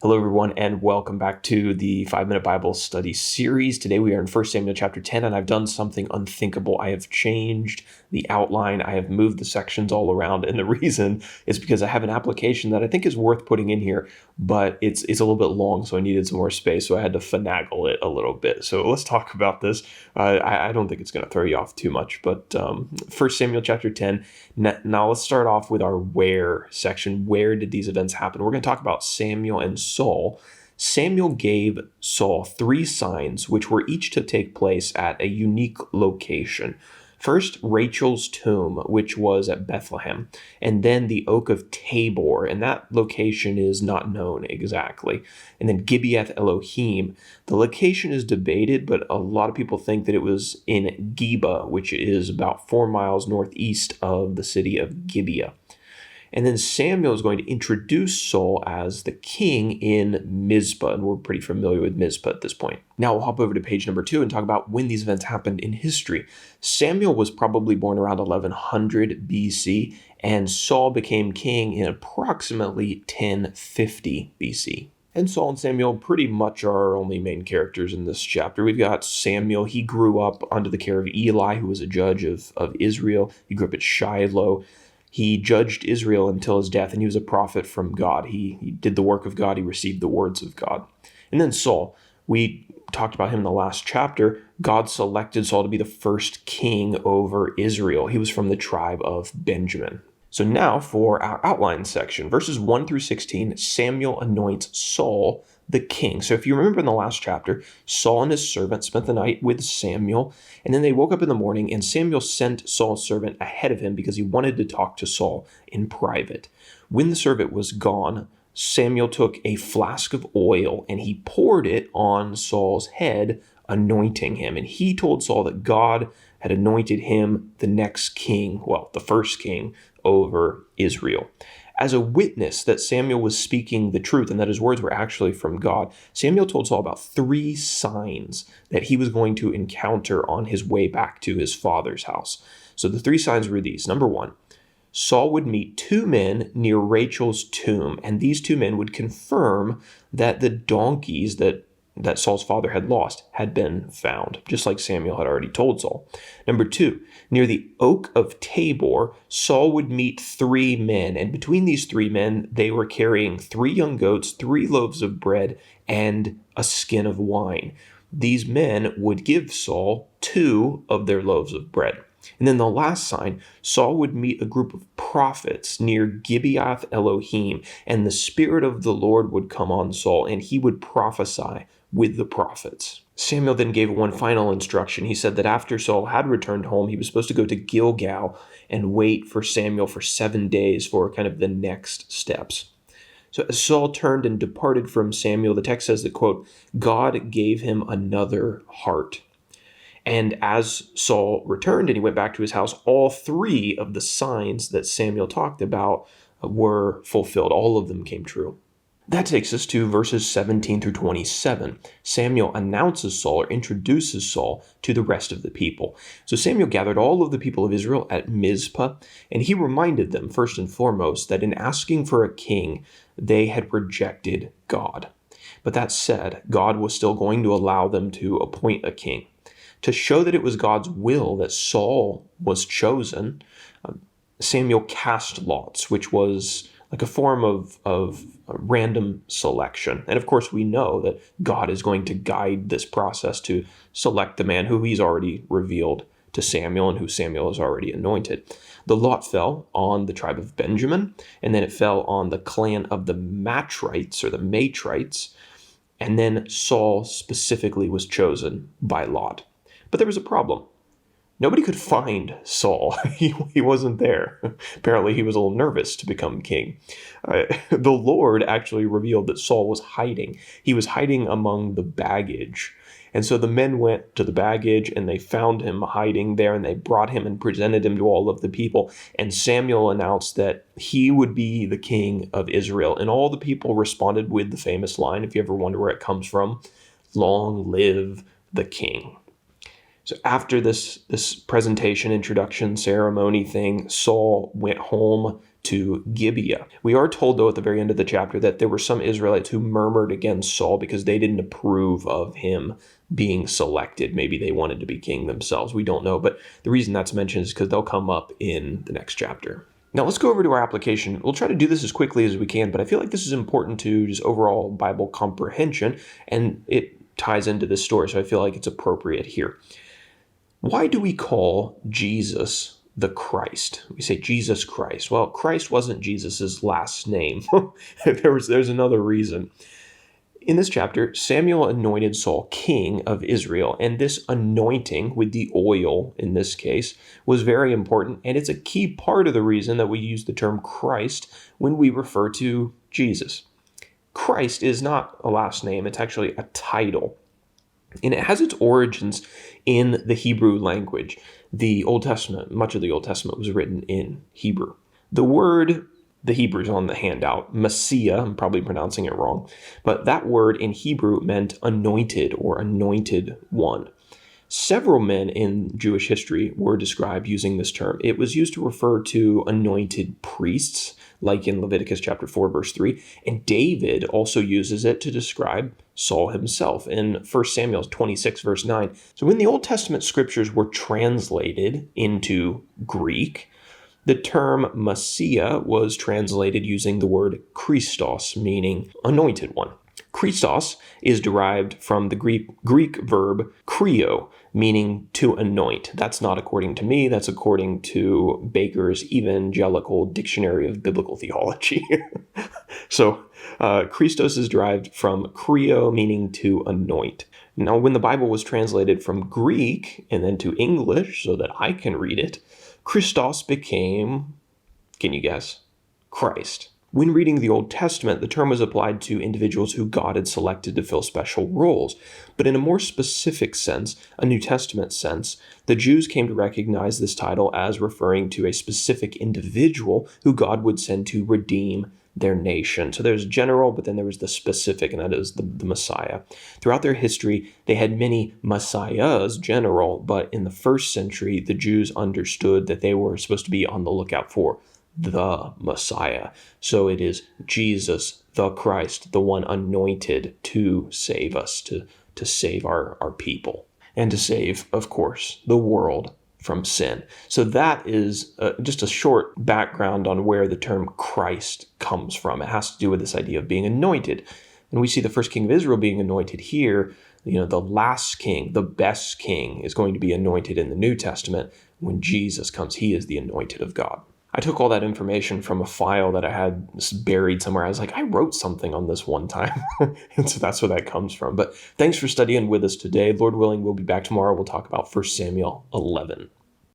Hello, everyone, and welcome back to the 5-Minute Bible Study series. Today we are in 1 Samuel chapter 10, and I've done something unthinkable. I have changed the outline. I have moved the sections all around, and the reason is because I have an application that I think is worth putting in here, but it's a little bit long, so I needed some more space, so I had to finagle it a little bit. So let's talk about this. I don't think it's going to throw you off too much, but 1 Samuel chapter 10. Now let's start off with our where section. Where did these events happen? We're going to talk about Samuel and Saul. Samuel gave Saul 3 signs, which were each to take place at a unique location. First, Rachel's tomb, which was at Bethlehem, and then the Oak of Tabor, and that location is not known exactly. And then Gibeath Elohim. The location is debated, but a lot of people think that it was in Geba, which is about 4 miles northeast of the city of Gibeah. And then Samuel is going to introduce Saul as the king in Mizpah, and we're pretty familiar with Mizpah at this point. Now we'll hop over to page number 2 and talk about when these events happened in history. Samuel was probably born around 1100 BC, and Saul became king in approximately 1050 BC. And Saul and Samuel pretty much are our only main characters in this chapter. We've got Samuel. He grew up under the care of Eli, who was a judge of Israel. He grew up at Shiloh. He judged Israel until his death, and he was a prophet from God. He did the work of God. He received the words of God. And then Saul, we talked about him in the last chapter. God selected Saul to be the first king over Israel. He was from the tribe of Benjamin. So now for our outline section, verses 1 through 16, Samuel anoints Saul the king. So if you remember in the last chapter, Saul and his servant spent the night with Samuel, and then they woke up in the morning, and Samuel sent Saul's servant ahead of him because he wanted to talk to Saul in private. When the servant was gone, Samuel took a flask of oil and he poured it on Saul's head, anointing him. And he told Saul that God had anointed him the next king, well, the first king over Israel. As a witness that Samuel was speaking the truth and that his words were actually from God, Samuel told Saul about 3 signs that he was going to encounter on his way back to his father's house. So the 3 signs were these. Number 1, Saul would meet 2 men near Rachel's tomb, and these 2 men would confirm that the donkeys that Saul's father had lost had been found, just like Samuel had already told Saul. Number 2, near the Oak of Tabor, Saul would meet 3 men, and between these 3 men, they were carrying 3 young goats, 3 loaves of bread, and a skin of wine. These men would give Saul 2 of their loaves of bread. And then the last sign, Saul would meet a group of prophets near Gibeath Elohim, and the Spirit of the Lord would come on Saul, and he would prophesy with the prophets. Samuel then gave one final instruction. He said that after Saul had returned home, he was supposed to go to Gilgal and wait for Samuel for 7 days for kind of the next steps. So as Saul turned and departed from Samuel, the text says that, quote, God gave him another heart. And as Saul returned and he went back to his house, all 3 of the signs that Samuel talked about were fulfilled. All of them came true. That takes us to verses 17 through 27. Samuel announces Saul or introduces Saul to the rest of the people. So Samuel gathered all of the people of Israel at Mizpah, and he reminded them, first and foremost, that in asking for a king, they had rejected God. But that said, God was still going to allow them to appoint a king. To show that it was God's will that Saul was chosen, Samuel cast lots, which was like a form of random selection. And of course, we know that God is going to guide this process to select the man who he's already revealed to Samuel and who Samuel has already anointed. The lot fell on the tribe of Benjamin, and then it fell on the clan of the Matrites or the Matrites, and then Saul specifically was chosen by Lot. But there was a problem. Nobody could find Saul. He wasn't there. Apparently, he was a little nervous to become king. The Lord actually revealed that Saul was hiding. He was hiding among the baggage. And so the men went to the baggage and they found him hiding there, and they brought him and presented him to all of the people. And Samuel announced that he would be the king of Israel. And all the people responded with the famous line, if you ever wonder where it comes from, "Long live the king." So after this presentation, introduction, ceremony thing, Saul went home to Gibeah. We are told, though, at the very end of the chapter that there were some Israelites who murmured against Saul because they didn't approve of him being selected. Maybe they wanted to be king themselves. We don't know. But the reason that's mentioned is because they'll come up in the next chapter. Now let's go over to our application. We'll try to do this as quickly as we can, but I feel like this is important to just overall Bible comprehension, and it ties into this story, so I feel like it's appropriate here. Why do we call Jesus the Christ? We say Jesus Christ. Well, Christ wasn't Jesus's last name. There's another reason. In this chapter, Samuel anointed Saul king of Israel, and this anointing with the oil, in this case, was very important, and it's a key part of the reason that we use the term Christ when we refer to Jesus. Christ is not a last name, it's actually a title, and it has its origins in the Hebrew language. The Old Testament, much of the Old Testament was written in Hebrew. The Hebrew's on the handout, Messiah, I'm probably pronouncing it wrong, but that word in Hebrew meant anointed or anointed one. Several men in Jewish history were described using this term. It was used to refer to anointed priests, like in Leviticus chapter 4, verse 3, and David also uses it to describe Saul himself in 1 Samuel 26, verse 9. So when the Old Testament scriptures were translated into Greek, the term Messiah was translated using the word Christos, meaning anointed one. Christos is derived from the Greek verb krio, meaning to anoint. That's not according to me, that's according to Baker's Evangelical Dictionary of Biblical Theology. So Christos is derived from krio, meaning to anoint. Now, when the Bible was translated from Greek and then to English so that I can read it, Christos became, can you guess, Christ. When reading the Old Testament, the term was applied to individuals who God had selected to fill special roles. But in a more specific sense, a New Testament sense, the Jews came to recognize this title as referring to a specific individual who God would send to redeem their nation. So there's general, but then there was the specific, and that is the Messiah. Throughout their history, they had many messiahs, general, but in the first century, the Jews understood that they were supposed to be on the lookout for the Messiah. So it is Jesus, the Christ, the one anointed to save us, to save our people, and to save, of course, the world from sin. So that is just a short background on where the term Christ comes from. It has to do with this idea of being anointed. And we see the first king of Israel being anointed here. The last king, the best king, is going to be anointed in the New Testament. When Jesus comes, he is the anointed of God. I took all that information from a file that I had buried somewhere. I was like, I wrote something on this one time. And so that's where that comes from. But thanks for studying with us today. Lord willing, we'll be back tomorrow. We'll talk about 1 Samuel 11.